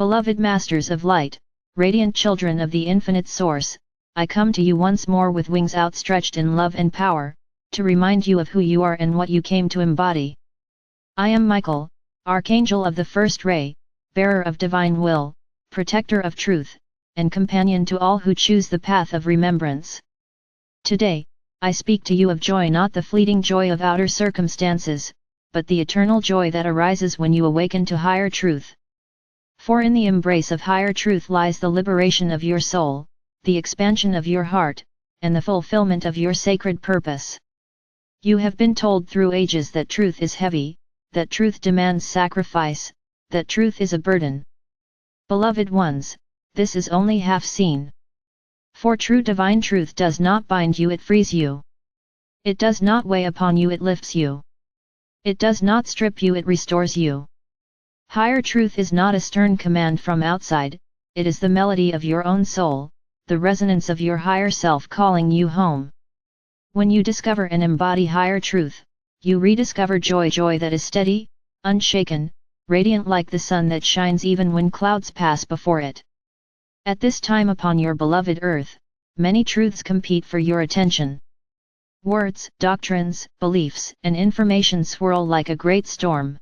Beloved Masters of Light, radiant children of the Infinite Source, I come to you once more with wings outstretched in love and power, to remind you of who you are and what you came to embody. I am Michael, Archangel of the First Ray, bearer of divine will, protector of truth, and companion to all who choose the path of remembrance. Today, I speak to you of joy, not the fleeting joy of outer circumstances, but the eternal joy that arises when you awaken to higher truth. For in the embrace of higher truth lies the liberation of your soul, the expansion of your heart, and the fulfillment of your sacred purpose. You have been told through ages that truth is heavy, that truth demands sacrifice, that truth is a burden. Beloved ones, this is only half seen. For true divine truth does not bind you, it frees you. It does not weigh upon you, it lifts you. It does not strip you, it restores you. Higher truth is not a stern command from outside, it is the melody of your own soul, the resonance of your higher self calling you home. When you discover and embody higher truth, you rediscover joy that is steady, unshaken, radiant like the sun that shines even when clouds pass before it. At this time upon your beloved earth, many truths compete for your attention. Words, doctrines, beliefs, and information swirl like a great storm.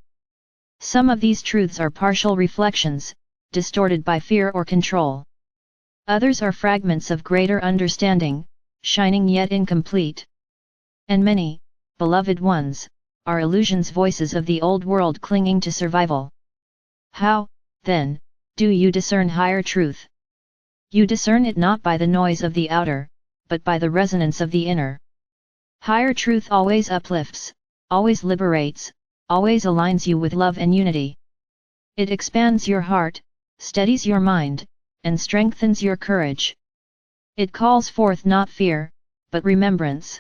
Some of these truths are partial reflections, distorted by fear or control. Others are fragments of greater understanding, shining yet incomplete. And many, beloved ones, are illusions, voices of the old world clinging to survival. How, then, do you discern higher truth? You discern it not by the noise of the outer, but by the resonance of the inner. Higher truth always uplifts, always liberates, always aligns you with love and unity. It expands your heart, steadies your mind, and strengthens your courage. It calls forth not fear, but remembrance.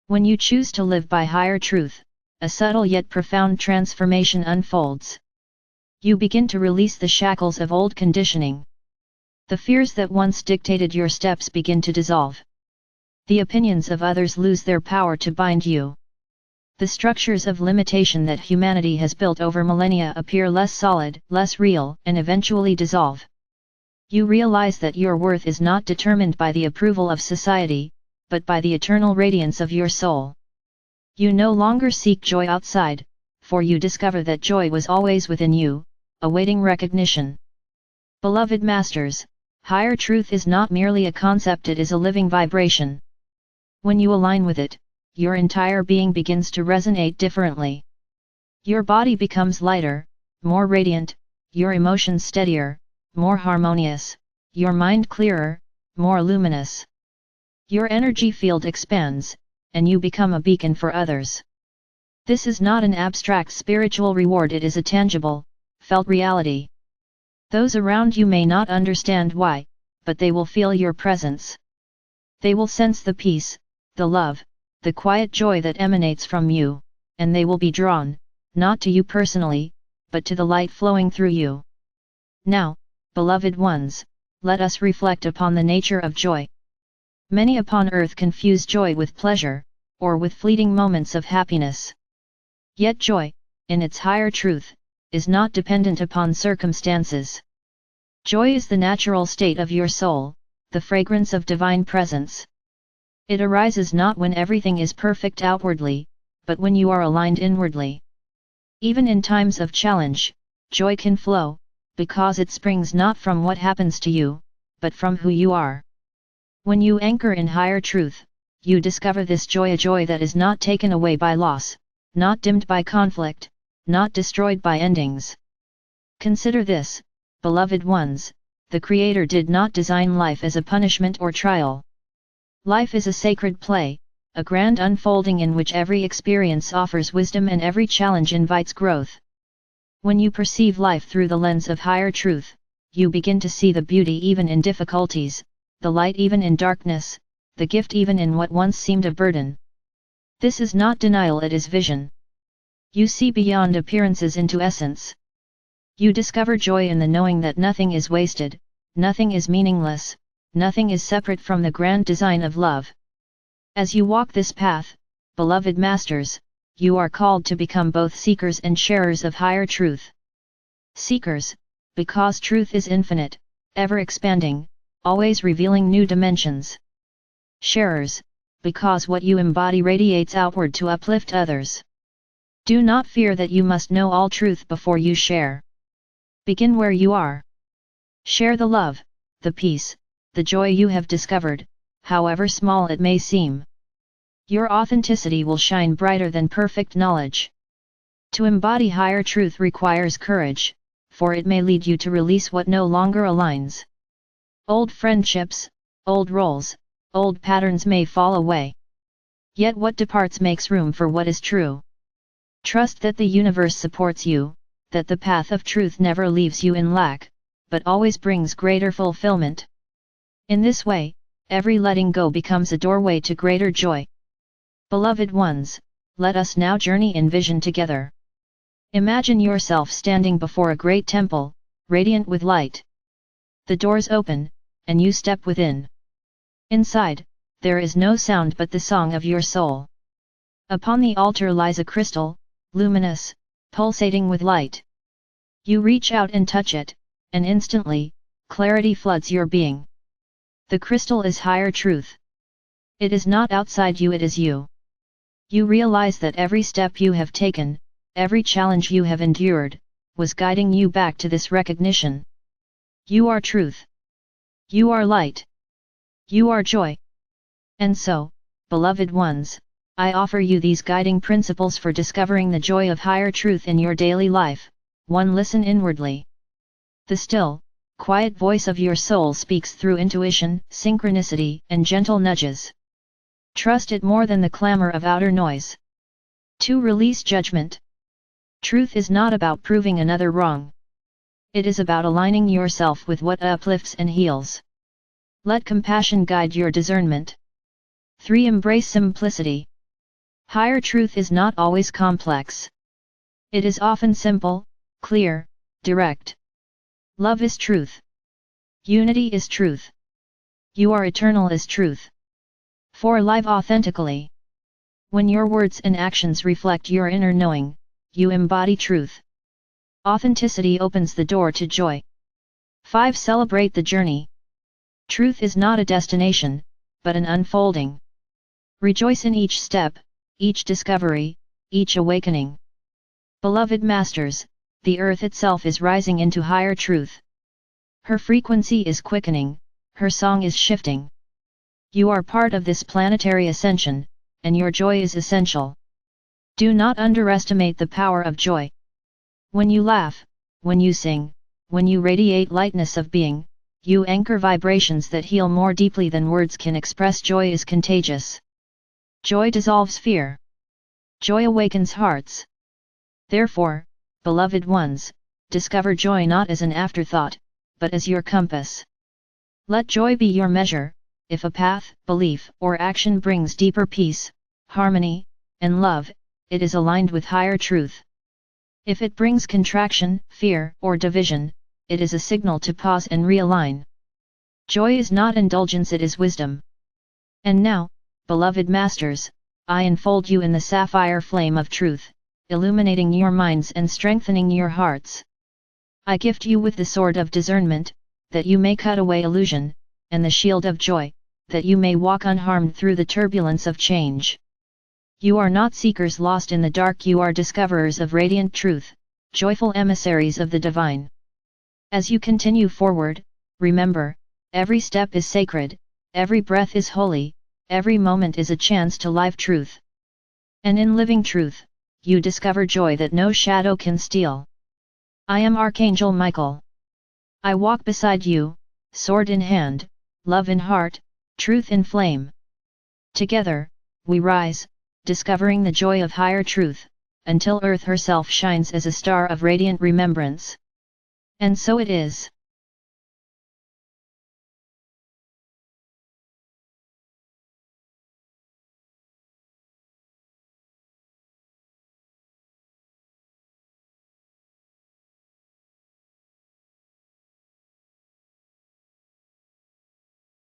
When you choose to live by higher truth, a subtle yet profound transformation unfolds. You begin to release the shackles of old conditioning. The fears that once dictated your steps begin to dissolve. The opinions of others lose their power to bind you. The structures of limitation that humanity has built over millennia appear less solid, less real, and eventually dissolve. You realize that your worth is not determined by the approval of society, but by the eternal radiance of your soul. You no longer seek joy outside, for you discover that joy was always within you, awaiting recognition. Beloved Masters, higher truth is not merely a concept, it is a living vibration. When you align with it, your entire being begins to resonate differently. Your body becomes lighter, more radiant, your emotions steadier, more harmonious, your mind clearer, more luminous. Your energy field expands, and you become a beacon for others. This is not an abstract spiritual reward, it is a tangible, felt reality. Those around you may not understand why, but they will feel your presence. They will sense the peace, the love, the quiet joy that emanates from you, and they will be drawn, not to you personally, but to the light flowing through you. Now, beloved ones, let us reflect upon the nature of joy. Many upon earth confuse joy with pleasure, or with fleeting moments of happiness. Yet joy, in its higher truth, is not dependent upon circumstances. Joy is the natural state of your soul, the fragrance of divine presence. It arises not when everything is perfect outwardly, but when you are aligned inwardly. Even in times of challenge, joy can flow, because it springs not from what happens to you, but from who you are. When you anchor in higher truth, you discover this joy, a joy that is not taken away by loss, not dimmed by conflict, not destroyed by endings. Consider this, beloved ones, the Creator did not design life as a punishment or trial. Life is a sacred play, a grand unfolding in which every experience offers wisdom and every challenge invites growth. When you perceive life through the lens of higher truth, you begin to see the beauty even in difficulties, the light even in darkness, the gift even in what once seemed a burden. This is not denial, it is vision. You see beyond appearances into essence. You discover joy in the knowing that nothing is wasted, nothing is meaningless, nothing is separate from the grand design of love. As you walk this path, beloved Masters, you are called to become both seekers and sharers of higher truth. Seekers, because truth is infinite, ever expanding, always revealing new dimensions. Sharers, because what you embody radiates outward to uplift others. Do not fear that you must know all truth before you share. Begin where you are. Share the love, the peace, the joy you have discovered, however small it may seem. Your authenticity will shine brighter than perfect knowledge. To embody higher truth requires courage, for it may lead you to release what no longer aligns. Old friendships, old roles, old patterns may fall away. Yet what departs makes room for what is true. Trust that the universe supports you, that the path of truth never leaves you in lack, but always brings greater fulfillment. In this way, every letting go becomes a doorway to greater joy. Beloved ones, let us now journey in vision together. Imagine yourself standing before a great temple, radiant with light. The doors open, and you step within. Inside, there is no sound but the song of your soul. Upon the altar lies a crystal, luminous, pulsating with light. You reach out and touch it, and instantly, clarity floods your being. The crystal is higher truth. It is not outside you, it is you. You realize that every step you have taken, every challenge you have endured, was guiding you back to this recognition. You are truth. You are light. You are joy. And so, beloved ones, I offer you these guiding principles for discovering the joy of higher truth in your daily life. 1. Listen inwardly. The still, quiet voice of your soul speaks through intuition, synchronicity, and gentle nudges. Trust it more than the clamor of outer noise. 2. Release judgment. Truth is not about proving another wrong. It is about aligning yourself with what uplifts and heals. Let compassion guide your discernment. 3. Embrace simplicity. Higher truth is not always complex. It is often simple, clear, direct. Love is truth. Unity is truth. You are eternal is truth. 4. Live authentically. When your words and actions reflect your inner knowing, you embody truth. Authenticity opens the door to joy. 5. Celebrate the journey. Truth is not a destination, but an unfolding. Rejoice in each step, each discovery, each awakening. Beloved masters, the earth itself is rising into higher truth. Her frequency is quickening, her song is shifting. You are part of this planetary ascension, and your joy is essential. Do not underestimate the power of joy. When you laugh, when you sing, when you radiate lightness of being, you anchor vibrations that heal more deeply than words can express. Joy is contagious. Joy dissolves fear. Joy awakens hearts. Therefore, beloved ones, discover joy not as an afterthought, but as your compass. Let joy be your measure. If a path, belief, or action brings deeper peace, harmony, and love, it is aligned with higher truth. If it brings contraction, fear, or division, it is a signal to pause and realign. Joy is not indulgence, it is wisdom. And now, beloved masters, I enfold you in the sapphire flame of truth, illuminating your minds and strengthening your hearts. I gift you with the sword of discernment, that you may cut away illusion, and the shield of joy, that you may walk unharmed through the turbulence of change. You are not seekers lost in the dark, you are discoverers of radiant truth, joyful emissaries of the divine. As you continue forward, remember, every step is sacred, every breath is holy, every moment is a chance to live truth. And in living truth, you discover joy that no shadow can steal. I am Archangel Michael. I walk beside you, sword in hand, love in heart, truth in flame. Together, we rise, discovering the joy of higher truth, until Earth herself shines as a star of radiant remembrance. And so it is.